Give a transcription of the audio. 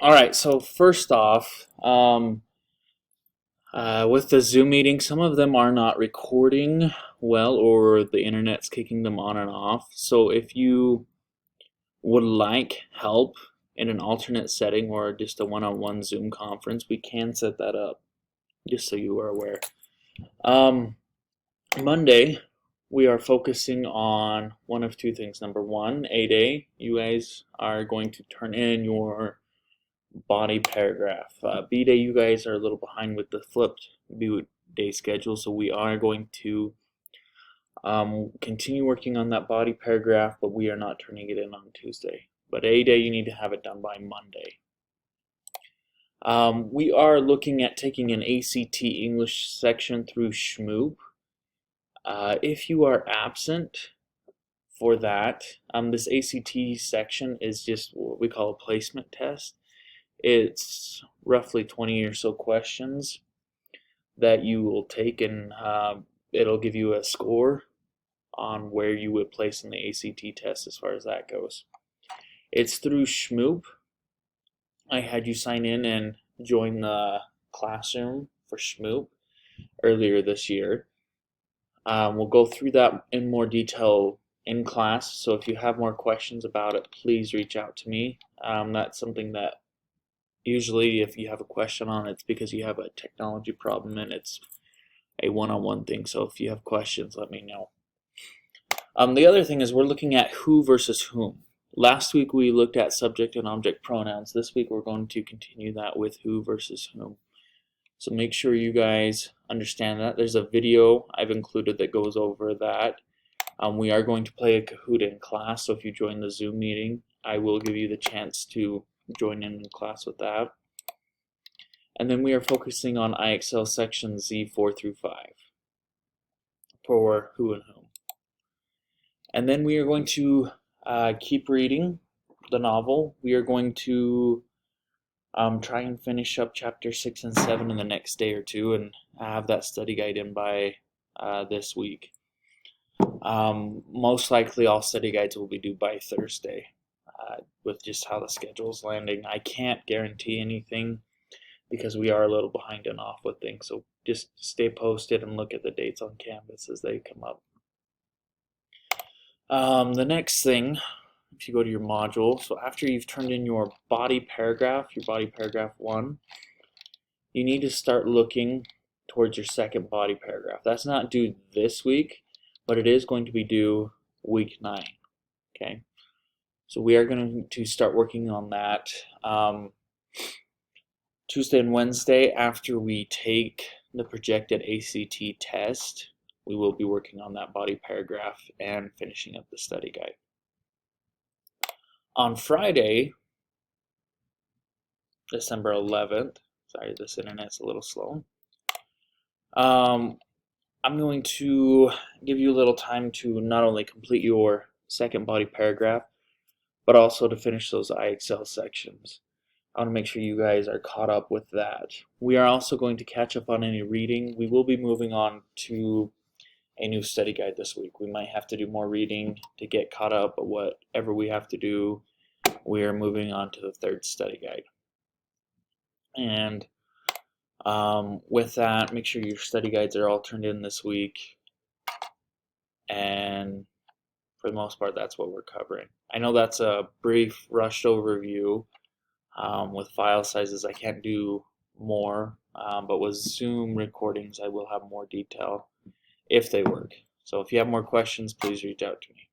All right, so first off, with the Zoom meeting, some of them are not recording well, or the internet's kicking them on and off. So if you would like help in an alternate setting or just a one-on-one Zoom conference, we can set that up, just so you are aware. Um, Monday, we are focusing on one of two things. Number one, A-Day, you guys are going to turn in your body paragraph. B-Day, you guys are a little behind with the flipped B-Day schedule, so we are going to continue working on that body paragraph, but we are not turning it in on Tuesday. But A-Day, you need to have it done by Monday. We are looking at taking an ACT English section through Shmoop. If you are absent for that, this ACT section is just what we call a placement test. It's roughly 20 or so questions that you will take, and it'll give you a score on where you would place in the ACT test as far as that goes. It's through Shmoop. I had you sign in and join the classroom for Shmoop earlier this year. We'll go through that in more detail in class, so if you have more questions about it, please reach out to me. That's something that usually if you have a question on it, it's because you have a technology problem and it's a one-on-one thing. So if you have questions, let me know. The other thing is we're looking at who versus whom. Last week we looked at subject and object pronouns. This week we're going to continue that with who versus whom. So make sure you guys understand that. There's a video I've included that goes over that. We are going to play a Kahoot in class, so if you join the Zoom meeting, I will give you the chance to join in class with that. And then we are focusing on IXL section Z4 through 5 for who and whom. And then we are going to keep reading the novel. We are going to try and finish up chapter 6 and 7 in the next day or two and have that study guide in by this week. Most likely all study guides will be due by Thursday with just how the schedule is landing. I can't guarantee anything because we are a little behind and off with things, so just stay posted and look at the dates on Canvas as they come up. The next thing, if you go to your module, so after you've turned in your body paragraph 1, you need to start looking towards your second body paragraph. That's not due this week, but it is going to be due week 9. Okay, so we are going to start working on that Tuesday and Wednesday after we take the projected ACT test. We will be working on that body paragraph and finishing up the study guide. On Friday, December 11th, sorry, this internet's a little slow. I'm going to give you a little time to not only complete your second body paragraph, but also to finish those IXL sections. I want to make sure you guys are caught up with that. We are also going to catch up on any reading. We will be moving on to a new study guide this week. We might have to do more reading to get caught up, but whatever we have to do, we are moving on to the third study guide. And with that, make sure your study guides are all turned in this week. And for the most part, that's what we're covering. I know that's a brief, rushed overview. With file sizes, I can't do more, but with Zoom recordings, I will have more detail if they work. So if you have more questions, please reach out to me.